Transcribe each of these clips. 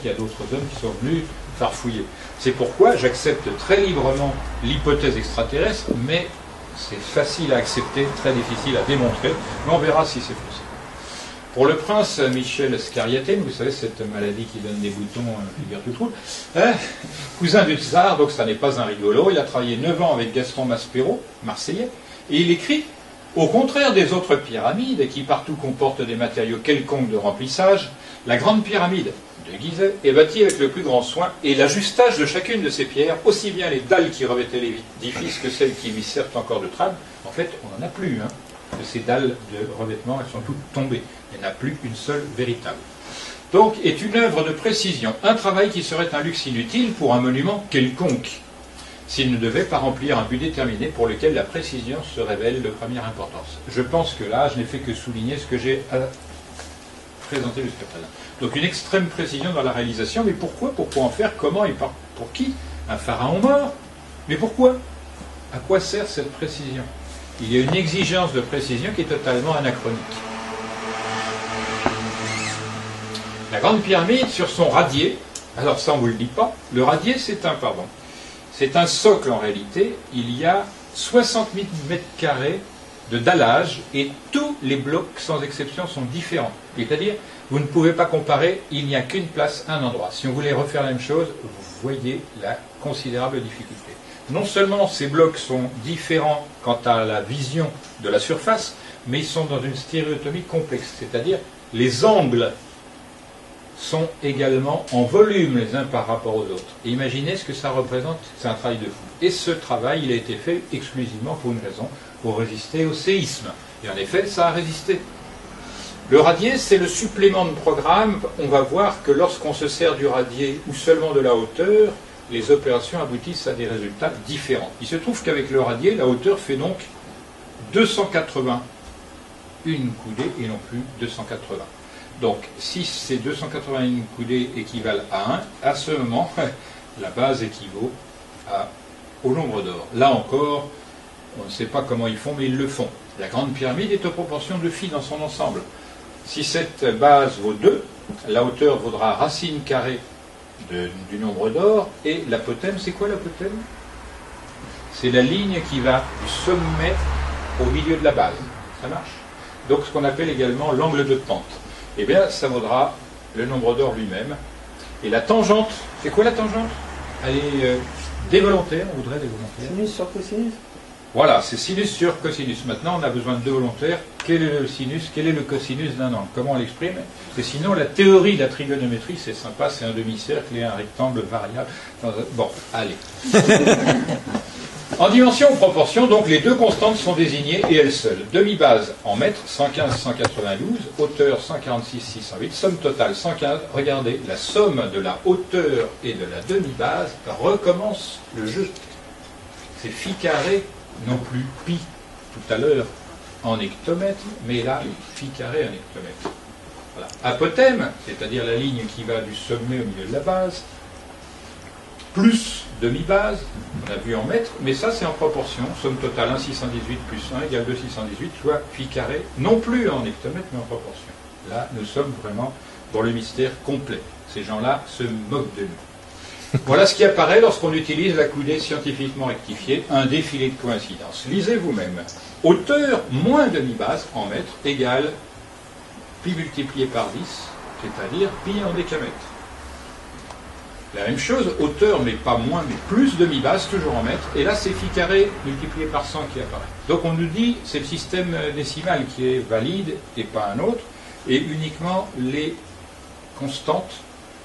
qu'il y a d'autres hommes qui sont venus farfouiller. C'est pourquoi j'accepte très librement l'hypothèse extraterrestre, mais c'est facile à accepter, très difficile à démontrer, mais on verra si c'est possible. Pour le prince Michel Scarriaten, vous savez, cette maladie qui donne des boutons, figure tout trouble, cousin du tsar, donc ça n'est pas un rigolo, il a travaillé 9 ans avec Gaston Maspero, marseillais, et il écrit « Au contraire des autres pyramides, qui partout comportent des matériaux quelconques de remplissage, la grande pyramide de Gizeh est bâtie avec le plus grand soin, et l'ajustage de chacune de ces pierres, aussi bien les dalles qui revêtaient l'édifice que celles qui lui servent encore de trame, en fait, on n'en a plus, hein. De ces dalles de revêtement, elles sont toutes tombées. Il n'y en a plus une seule véritable. Donc, est une œuvre de précision, un travail qui serait un luxe inutile pour un monument quelconque, s'il ne devait pas remplir un but déterminé pour lequel la précision se révèle de première importance. Je pense que là, je n'ai fait que souligner ce que j'ai présenté jusqu'à présent. Donc, une extrême précision dans la réalisation, mais pourquoi? Pourquoi en faire? Comment et pour qui? Un pharaon mort? Mais pourquoi? À quoi sert cette précision? Il y a une exigence de précision qui est totalement anachronique. La grande pyramide, sur son radier, alors ça on ne vous le dit pas, le radier c'est un socle en réalité, il y a 60 000 mètres carrés de dallage et tous les blocs sans exception sont différents. C'est-à-dire, vous ne pouvez pas comparer, il n'y a qu'une place, un endroit. Si on voulait refaire la même chose, vous voyez la considérable difficulté. Non seulement ces blocs sont différents quant à la vision de la surface, mais ils sont dans une stéréotomie complexe, c'est-à-dire les angles sont également en volume les uns par rapport aux autres. Et imaginez ce que ça représente, c'est un travail de fou. Et ce travail, il a été fait exclusivement pour une raison, pour résister au séisme. Et en effet, ça a résisté. Le radier, c'est le supplément de programme. On va voir que lorsqu'on se sert du radier ou seulement de la hauteur, les opérations aboutissent à des résultats différents. Il se trouve qu'avec le radier, la hauteur fait donc 281 coudées et non plus 280. Donc, si ces 281 coudées équivalent à 1, à ce moment, la base équivaut au nombre d'or. Là encore, on ne sait pas comment ils font, mais ils le font. La grande pyramide est aux proportions de phi dans son ensemble. Si cette base vaut 2, la hauteur vaudra racine carrée du nombre d'or, et l'apotème, c'est quoi l'apotème? C'est la ligne qui va du sommet au milieu de la base. Ça marche? Donc ce qu'on appelle également l'angle de pente. Eh bien, ça vaudra le nombre d'or lui-même. Et la tangente, c'est quoi la tangente? Elle est dévolontaire, on voudrait dévolontaire. Sinus sur cosinus? Voilà, c'est sinus sur cosinus. Maintenant, on a besoin de deux volontaires. Quel est le sinus, quel est le cosinus d'un angle? Comment on l'exprime? Et sinon, la théorie de la trigonométrie, c'est sympa, c'est un demi-cercle et un rectangle variable. Bon, allez. En dimension ou proportion, donc, les deux constantes sont désignées et elles seules. Demi-base en mètres, 115, 192, hauteur 146, 608, somme totale 115. Regardez, la somme de la hauteur et de la demi-base recommence le jeu. C'est phi carré, non plus pi tout à l'heure en hectomètres, mais là, phi carré en hectomètres. Voilà. Apotème, c'est-à-dire la ligne qui va du sommet au milieu de la base, plus demi-base, on a vu en mètres, mais ça c'est en proportion, somme totale 1, 618 plus 1 égale 2, 618, soit phi carré, non plus en hectomètres, mais en proportion. Là, nous sommes vraiment dans le mystère complet. Ces gens-là se moquent de nous. Voilà ce qui apparaît lorsqu'on utilise la coudée scientifiquement rectifiée, un défilé de coïncidences. Lisez vous-même. Hauteur moins demi-base en mètres égale pi multiplié par 10, c'est-à-dire pi en décamètre. La même chose, hauteur, mais pas moins, mais plus demi-base, toujours en mètres, et là c'est phi carré multiplié par 100 qui apparaît. Donc on nous dit, c'est le système décimal qui est valide, et pas un autre, et uniquement les constantes,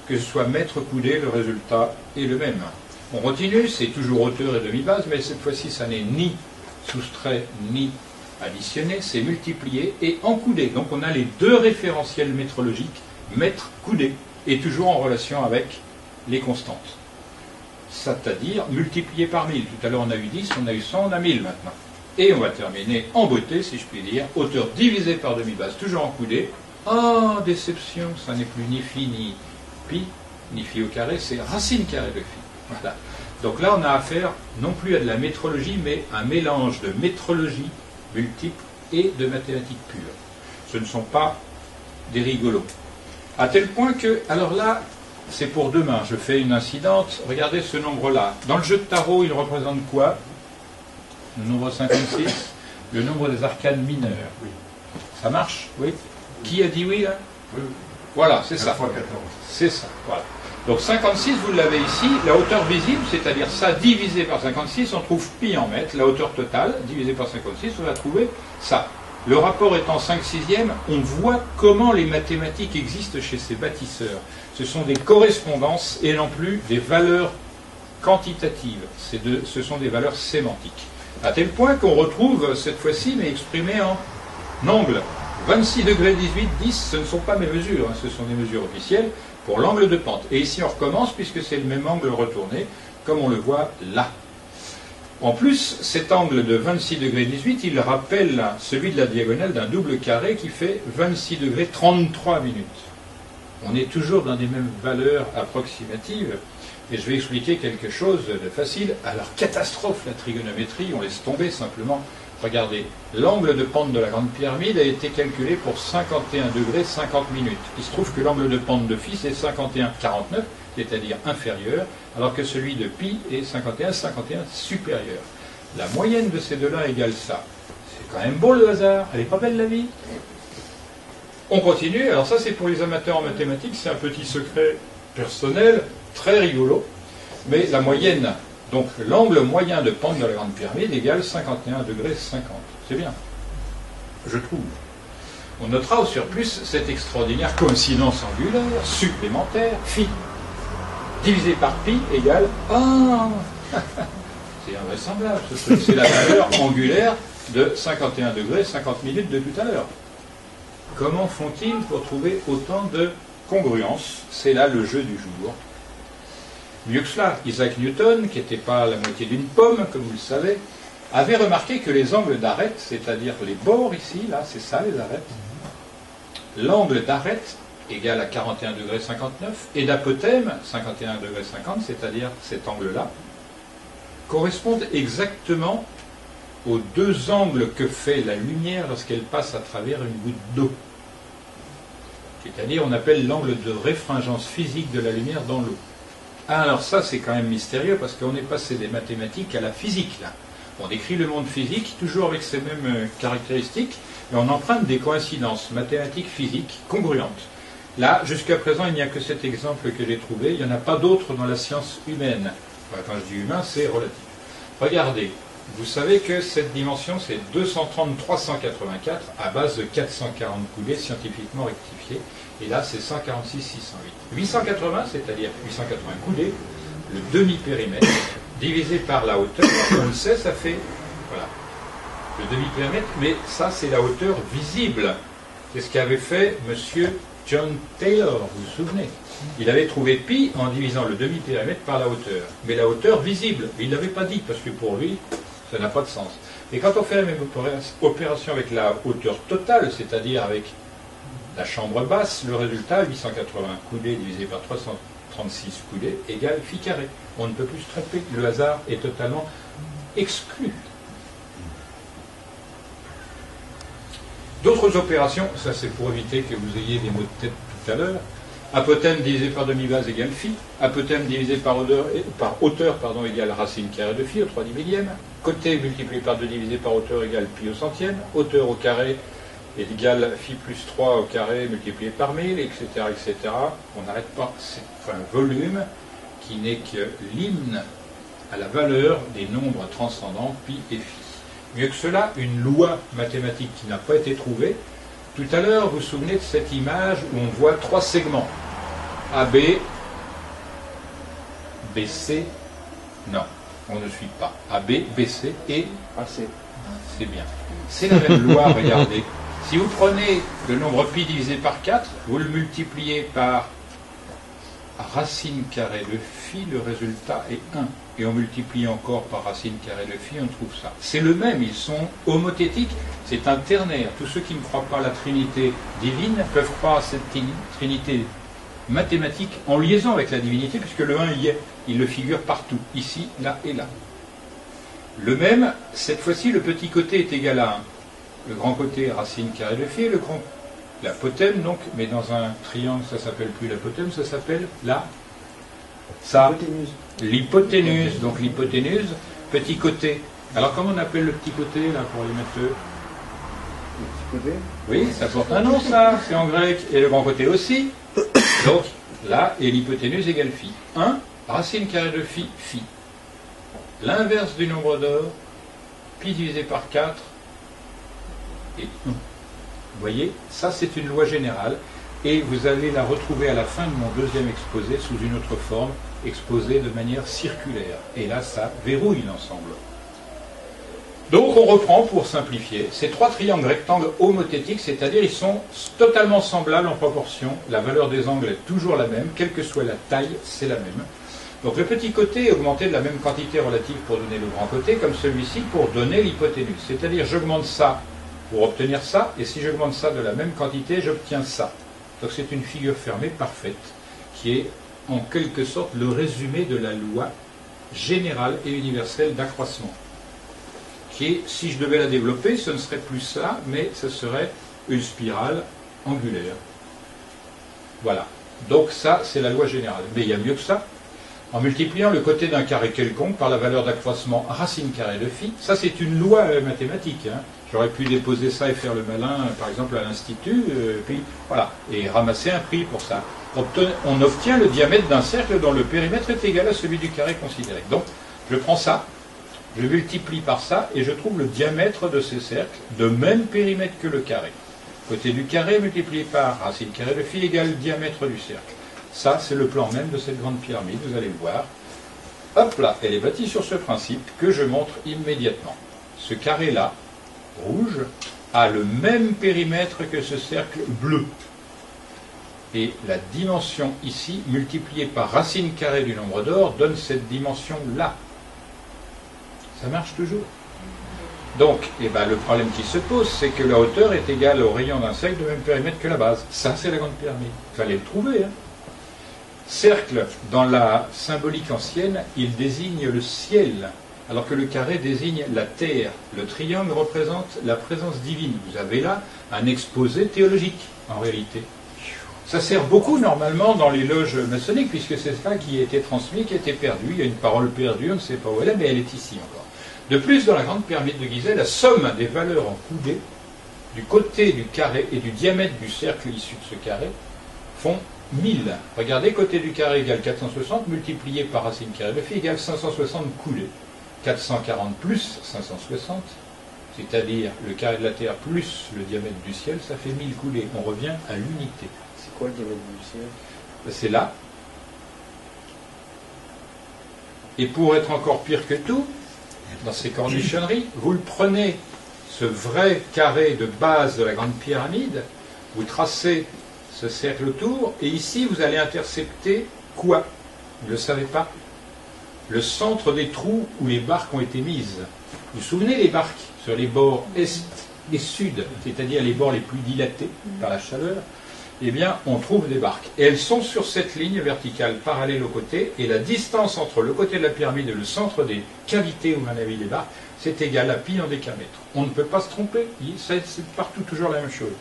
que ce soit mètre coudé, le résultat est le même. On continue, c'est toujours hauteur et demi-base, mais cette fois-ci ça n'est ni soustrait ni additionné, c'est multiplié et encoudé. Donc on a les deux référentiels métrologiques, mètre coudé, et toujours en relation avec les constantes. C'est-à-dire multiplié par 1000. Tout à l'heure on a eu 10, on a eu 100, on a 1000 maintenant. Et on va terminer en beauté, si je puis dire, hauteur divisée par demi-base, toujours encoudé. Oh, déception, ça n'est plus ni phi ni pi, ni phi au carré, c'est racine carrée de phi. Voilà. Donc là on a affaire non plus à de la métrologie, mais un mélange de métrologie multiple et de mathématiques pures. Ce ne sont pas des rigolos. À tel point que, alors là, c'est pour demain. Je fais une incidente. Regardez ce nombre-là. Dans le jeu de tarot, il représente quoi? Le nombre 56, le nombre des arcanes mineures. Oui. Ça marche? Oui. Qui a dit oui, là? Oui. Voilà, c'est ça. 14. C'est ça, voilà. Donc 56, vous l'avez ici, la hauteur visible, c'est-à-dire ça divisé par 56, on trouve pi en mètres, la hauteur totale, divisé par 56, on va trouver ça. Le rapport étant 5/6, on voit comment les mathématiques existent chez ces bâtisseurs. Ce sont des correspondances et non plus des valeurs quantitatives, ce sont des valeurs sémantiques. À tel point qu'on retrouve cette fois-ci, mais exprimé en angle. 26 degrés 18, 10, ce ne sont pas mes mesures, hein, ce sont des mesures officielles pour l'angle de pente. Et ici on recommence puisque c'est le même angle retourné, comme on le voit là. En plus, cet angle de 26 degrés 18, il rappelle celui de la diagonale d'un double carré qui fait 26 degrés 33 minutes. On est toujours dans les mêmes valeurs approximatives. Et je vais expliquer quelque chose de facile. Alors, catastrophe, la trigonométrie, on laisse tomber simplement. Regardez, l'angle de pente de la grande pyramide a été calculé pour 51 degrés 50 minutes. Il se trouve que l'angle de pente de phi c'est 51,49, c'est-à-dire inférieur, alors que celui de pi est 51,51 supérieur. La moyenne de ces deux-là égale ça. C'est quand même beau le hasard. Elle est pas belle la vie? On continue. Alors ça c'est pour les amateurs en mathématiques, c'est un petit secret personnel, très rigolo. Mais la moyenne... Donc l'angle moyen de pente de la grande pyramide égale 51 degrés 50. C'est bien, je trouve. On notera au surplus cette extraordinaire coïncidence angulaire supplémentaire, phi, divisé par pi égale 1. C'est invraisemblable ce truc. C'est la valeur angulaire de 51 degrés 50 minutes de tout à l'heure. Comment font-ils pour trouver autant de congruence? C'est là le jeu du jour. Mieux que cela, Isaac Newton, qui n'était pas la moitié d'une pomme, comme vous le savez, avait remarqué que les angles d'arête, c'est-à-dire les bords ici, là, c'est ça les arêtes, l'angle d'arête égale à 41 degrés 59, et d'apothème, 51 degrés 50, c'est-à-dire cet angle-là, correspondent exactement aux deux angles que fait la lumière lorsqu'elle passe à travers une goutte d'eau. C'est-à-dire, on appelle l'angle de réfringence physique de la lumière dans l'eau. Ah, alors ça, c'est quand même mystérieux, parce qu'on est passé des mathématiques à la physique, là. On décrit le monde physique, toujours avec ces mêmes caractéristiques, et on emprunte des coïncidences mathématiques, physiques, congruentes. Là, jusqu'à présent, il n'y a que cet exemple que j'ai trouvé, il n'y en a pas d'autres dans la science humaine. Enfin, quand je dis humain, c'est relatif. Regardez, vous savez que cette dimension, c'est 230-384 à base de 440 coulées scientifiquement rectifiées. Et là, c'est 146, 608. 880, c'est-à-dire 880 coulées, le demi-périmètre, divisé par la hauteur, on le sait, ça fait, voilà, le demi-périmètre, mais ça, c'est la hauteur visible. C'est ce qu'avait fait monsieur John Taylor, vous vous souvenez? Il avait trouvé pi en divisant le demi-périmètre par la hauteur. Mais la hauteur visible, il ne l'avait pas dit, parce que pour lui, ça n'a pas de sens. Et quand on fait la même opération avec la hauteur totale, c'est-à-dire avec la chambre basse, le résultat, 880 coulées divisé par 336 coulées, égale phi carré. On ne peut plus se tromper. Le hasard est totalement exclu. D'autres opérations, ça c'est pour éviter que vous ayez des mots de tête tout à l'heure. Apothème divisé par demi-base égale phi. Apothème divisé par hauteur égale racine carrée de phi au 3/10 millième. Côté multiplié par 2 divisé par hauteur égale pi au centième. Hauteur au carré est égal phi plus 3 au carré multiplié par 1000, etc., etc. On n'arrête pas. C'est un volume qui n'est que l'hymne à la valeur des nombres transcendants pi et phi. Mieux que cela, une loi mathématique qui n'a pas été trouvée. Tout à l'heure, vous vous souvenez de cette image où on voit trois segments. AB, BC, non, on ne suit pas. AB, BC et AC. C'est bien. C'est la même loi, regardez. Si vous prenez le nombre pi divisé par 4, vous le multipliez par racine carrée de phi, le résultat est 1. Et on multiplie encore par racine carrée de phi, on trouve ça. C'est le même, ils sont homothétiques, c'est un ternaire. Tous ceux qui ne croient pas à la Trinité divine peuvent croire à cette Trinité mathématique en liaison avec la divinité, puisque le 1 y est, il le figure partout, ici, là et là. Le même, cette fois-ci, le petit côté est égal à 1. Le grand côté, racine carrée de phi, l'apothème, donc, mais dans un triangle, ça s'appelle plus l'apothème, ça s'appelle la Ça, l'hypoténuse. Donc l'hypoténuse, petit côté. Alors comment on appelle le petit côté là pour les matheux? Le petit côté? Oui, ça porte un nom ça, c'est en grec. Et le grand côté aussi. Donc là, et l'hypoténuse égale phi. 1, racine carrée de phi, phi. L'inverse du nombre d'or, pi divisé par 4 et 1. Vous voyez, ça c'est une loi générale. Et vous allez la retrouver à la fin de mon deuxième exposé sous une autre forme, exposée de manière circulaire. Et là, ça verrouille l'ensemble. Donc on reprend, pour simplifier, ces trois triangles rectangles homothétiques, c'est-à-dire ils sont totalement semblables en proportion. La valeur des angles est toujours la même, quelle que soit la taille, c'est la même. Donc le petit côté est augmenté de la même quantité relative pour donner le grand côté, comme celui-ci pour donner l'hypoténuse. C'est-à-dire j'augmente ça pour obtenir ça, et si j'augmente ça de la même quantité, j'obtiens ça. Donc c'est une figure fermée parfaite, qui est en quelque sorte le résumé de la loi générale et universelle d'accroissement. Qui est, si je devais la développer, ce ne serait plus ça, mais ce serait une spirale angulaire. Voilà. Donc ça, c'est la loi générale. Mais il y a mieux que ça. En multipliant le côté d'un carré quelconque par la valeur d'accroissement racine carrée de phi, ça c'est une loi mathématique. Hein. J'aurais pu déposer ça et faire le malin, par exemple, à l'Institut, puis voilà, et ramasser un prix pour ça. On obtient le diamètre d'un cercle dont le périmètre est égal à celui du carré considéré. Donc, je prends ça, je multiplie par ça, et je trouve le diamètre de ces cercles de même périmètre que le carré. Côté du carré multiplié par racine carrée de phi égale diamètre du cercle. Ça, c'est le plan même de cette grande pyramide, vous allez le voir. Hop là, elle est bâtie sur ce principe que je montre immédiatement. Ce carré-là, rouge, a le même périmètre que ce cercle bleu. Et la dimension ici, multipliée par racine carrée du nombre d'or, donne cette dimension-là. Ça marche toujours. Donc, le problème qui se pose, c'est que la hauteur est égale au rayon d'un cercle de même périmètre que la base. Ça, c'est la grande pyramide. Il fallait le trouver. Hein. Cercle, dans la symbolique ancienne, il désigne le ciel, alors que le carré désigne la terre. Le triangle représente la présence divine. Vous avez là un exposé théologique, en réalité. Ça sert beaucoup, normalement, dans les loges maçonniques, puisque c'est ça qui a été transmis, qui a été perdu. Il y a une parole perdue, on ne sait pas où elle est, mais elle est ici encore. De plus, dans la grande pyramide de Gizeh, la somme des valeurs en coudées, du côté du carré et du diamètre du cercle issu de ce carré, font 1000. Regardez, côté du carré égale 460, multiplié par racine carrée de phi égale 560 coulées. 440 plus 560, c'est-à-dire le carré de la Terre plus le diamètre du ciel, ça fait 1000 coulées. On revient à l'unité. C'est quoi le diamètre du ciel? C'est là. Et pour être encore pire que tout, dans ces cornichonneries, vous le prenez, ce vrai carré de base de la grande pyramide, vous tracez ce cercle autour, et ici vous allez intercepter quoi? Vous ne le savez pas? Le centre des trous où les barques ont été mises. Vous vous souvenez les barques sur les bords est et sud, c'est-à-dire les bords les plus dilatés par la chaleur? Eh bien, on trouve des barques. Et elles sont sur cette ligne verticale parallèle au côté, et la distance entre le côté de la pyramide et le centre des cavités où on a mis les barques, c'est égal à pi en décamètre. On ne peut pas se tromper, c'est partout toujours la même chose.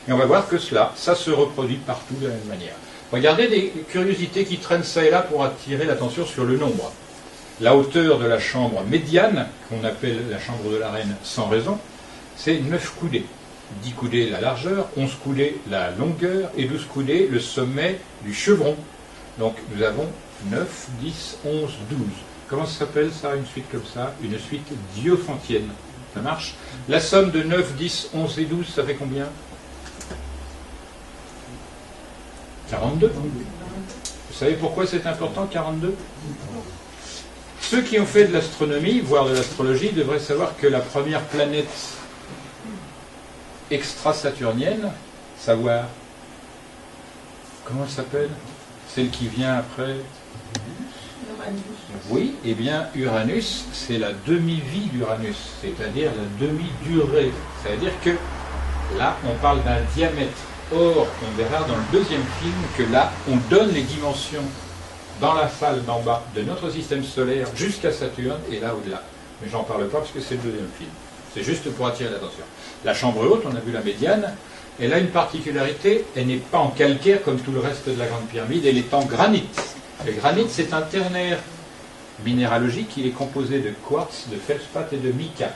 Et on va voir que cela, ça se reproduit partout de la même manière. Regardez des curiosités qui traînent ça et là pour attirer l'attention sur le nombre. La hauteur de la chambre médiane, qu'on appelle la chambre de la reine sans raison, c'est 9 coudées. 10 coudées la largeur, 11 coudées la longueur et 12 coudées le sommet du chevron. Donc nous avons 9, 10, 11, 12. Comment ça s'appelle ça, une suite comme ça? Une suite diophantienne. Ça marche? La somme de 9, 10, 11 et 12, ça fait combien? 42. Vous savez pourquoi c'est important, 42? Ceux qui ont fait de l'astronomie, voire de l'astrologie, devraient savoir que la première planète extra-saturnienne, savoir, comment elle s'appelle? Celle qui vient après? Oui, eh bien Uranus, c'est la demi-vie d'Uranus, c'est-à-dire la demi-durée. C'est-à-dire que là, on parle d'un diamètre. Or, on verra dans le deuxième film que là, on donne les dimensions dans la salle d'en bas de notre système solaire jusqu'à Saturne et là au-delà. Mais j'en parle pas parce que c'est le deuxième film. C'est juste pour attirer l'attention. La chambre haute, on a vu la médiane, elle a une particularité, elle n'est pas en calcaire comme tout le reste de la grande pyramide, elle est en granit. Le granit, c'est un ternaire minéralogique. Il est composé de quartz, de feldspath et de mica,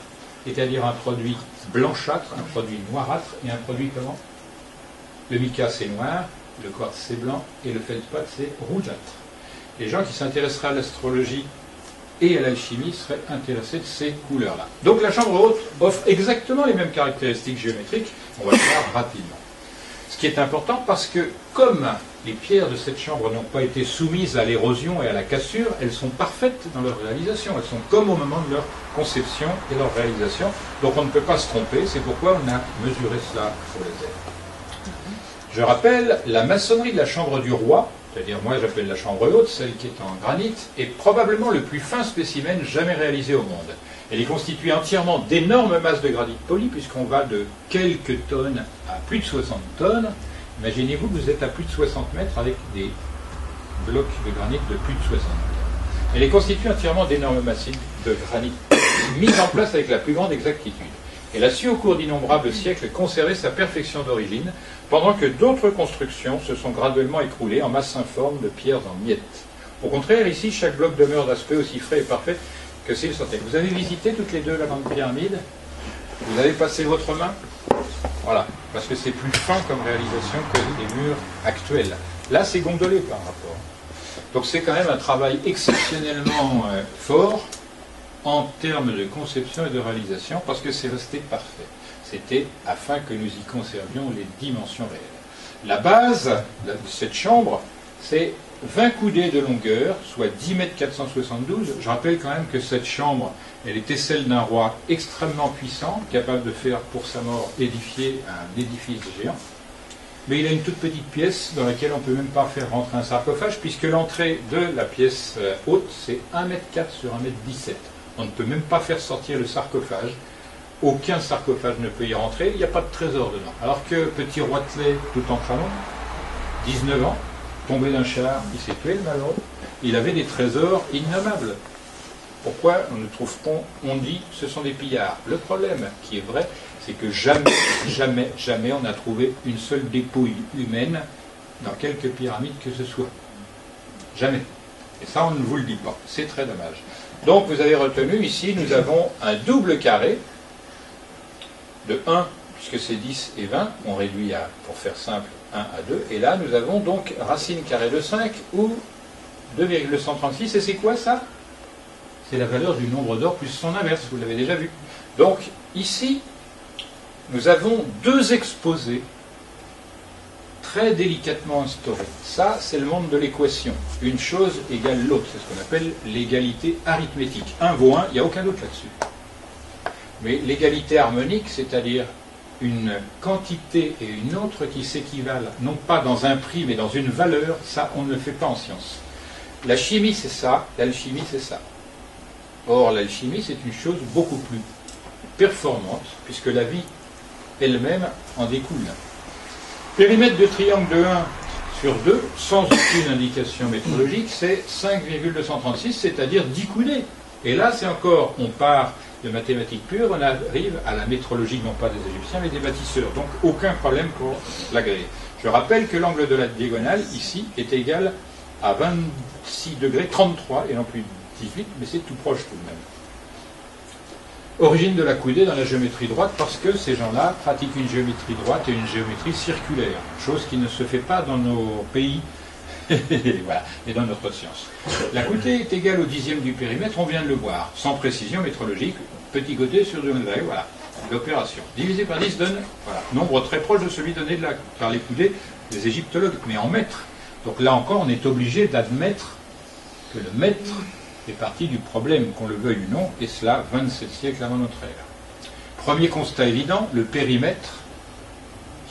c'est-à-dire un produit blanchâtre, un produit noirâtre et un produit comment? Le mica, c'est noir, le quartz, c'est blanc, et le feldspath, c'est rougeâtre. Les gens qui s'intéresseraient à l'astrologie et à l'alchimie seraient intéressés de ces couleurs-là. Donc la chambre haute offre exactement les mêmes caractéristiques géométriques, on va le voir rapidement. Ce qui est important parce que, comme les pierres de cette chambre n'ont pas été soumises à l'érosion et à la cassure, elles sont parfaites dans leur réalisation, elles sont comme au moment de leur conception et leur réalisation, donc on ne peut pas se tromper, c'est pourquoi on a mesuré cela pour les ailes. Je rappelle, la maçonnerie de la chambre du roi, c'est-à-dire moi j'appelle la chambre haute, celle qui est en granit, est probablement le plus fin spécimen jamais réalisé au monde. Elle est constituée entièrement d'énormes masses de granit poli, puisqu'on va de quelques tonnes à plus de 60 tonnes. Imaginez-vous que vous êtes à plus de 60 mètres avec des blocs de granit de plus de 60 tonnes. Elle est constituée entièrement d'énormes massifs de granit mis en place avec la plus grande exactitude. Elle a su au cours d'innombrables siècles conserver sa perfection d'origine, pendant que d'autres constructions se sont graduellement écroulées en masse informe de pierres en miettes. Au contraire, ici, chaque bloc demeure d'aspect aussi frais et parfait que s'il sortait. Vous avez visité toutes les deux la grande pyramide? Vous avez passé votre main? Voilà, parce que c'est plus fin comme réalisation que les murs actuels. Là, c'est gondolé par rapport. Donc c'est quand même un travail exceptionnellement fort en termes de conception et de réalisation, parce que c'est resté parfait. C'était afin que nous y conservions les dimensions réelles. La base de cette chambre, c'est 20 coudées de longueur, soit 10 mètres 472. Je rappelle quand même que cette chambre, elle était celle d'un roi extrêmement puissant, capable de faire pour sa mort édifier un édifice géant. Mais il a une toute petite pièce dans laquelle on ne peut même pas faire rentrer un sarcophage, puisque l'entrée de la pièce haute, c'est 1,4 m sur 1,17 m. On ne peut même pas faire sortir le sarcophage. Aucun sarcophage ne peut y rentrer, il n'y a pas de trésor dedans. Alors que petit Roitelet, tout en cramant, 19 ans, tombé d'un char, il s'est tué le malheureux, il avait des trésors innommables. Pourquoi on ne trouve pas, on dit ce sont des pillards. Le problème qui est vrai, c'est que jamais on n'a trouvé une seule dépouille humaine dans quelque pyramide que ce soit. Jamais. Et ça, on ne vous le dit pas. C'est très dommage. Donc, vous avez retenu, ici, nous avons un double carré de 1, puisque c'est 10 et 20. On réduit à, pour faire simple, 1 à 2. Et là, nous avons donc racine carrée de 5 ou 2,136. Et c'est quoi, ça? C'est la valeur du nombre d'or plus son inverse. Vous l'avez déjà vu. Donc, ici, nous avons deux exposés très délicatement instaurés. Ça, c'est le monde de l'équation. Une chose égale l'autre. C'est ce qu'on appelle l'égalité arithmétique. 1 vaut 1, il n'y a aucun doute là-dessus. Mais l'égalité harmonique, c'est-à-dire une quantité et une autre qui s'équivalent, non pas dans un prix, mais dans une valeur, ça, on ne le fait pas en science. La chimie, c'est ça. L'alchimie, c'est ça. Or, l'alchimie, c'est une chose beaucoup plus performante, puisque la vie elle-même en découle. Périmètre de triangle de 1 sur 2, sans aucune indication métrologique, c'est 5,236, c'est-à-dire 10 coudées. Et là, c'est encore, on part de mathématiques pures, on arrive à la métrologie, non pas des Égyptiens, mais des bâtisseurs. Donc, aucun problème pour l'agréer. Je rappelle que l'angle de la diagonale, ici, est égal à 26 degrés 33, et non plus 18, mais c'est tout proche tout de même. Origine de la coudée dans la géométrie droite, parce que ces gens-là pratiquent une géométrie droite et une géométrie circulaire, chose qui ne se fait pas dans nos pays voilà, et dans notre science. La coudée est égale au dixième du périmètre, on vient de le voir, sans précision métrologique, petit côté sur 2 degrés, voilà, l'opération. Divisé par 10 donne, voilà, nombre très proche de celui donné par les coudées des égyptologues, mais en mètres. Donc là encore, on est obligé d'admettre que le mètre fait partie du problème, qu'on le veuille ou non, et cela 27 siècles avant notre ère. Premier constat évident, le périmètre,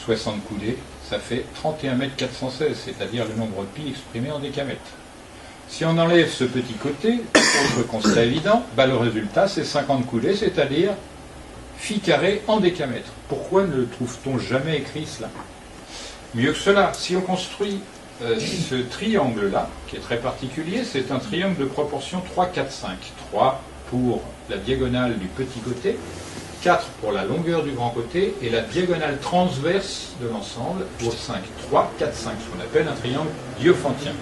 60 coudées, ça fait 31 mètres 416, c'est-à-dire le nombre de pi exprimé en décamètres. Si on enlève ce petit côté, autre constat évident, bah le résultat c'est 50 coudées, c'est-à-dire phi carré en décamètres. Pourquoi ne le trouve-t-on jamais écrit cela? Mieux que cela, si on construit ce triangle-là, qui est très particulier, c'est un triangle de proportion 3, 4, 5. 3 pour la diagonale du petit côté, 4 pour la longueur du grand côté, et la diagonale transverse de l'ensemble pour 5. 3, 4, 5, ce qu'on appelle un triangle diophantien.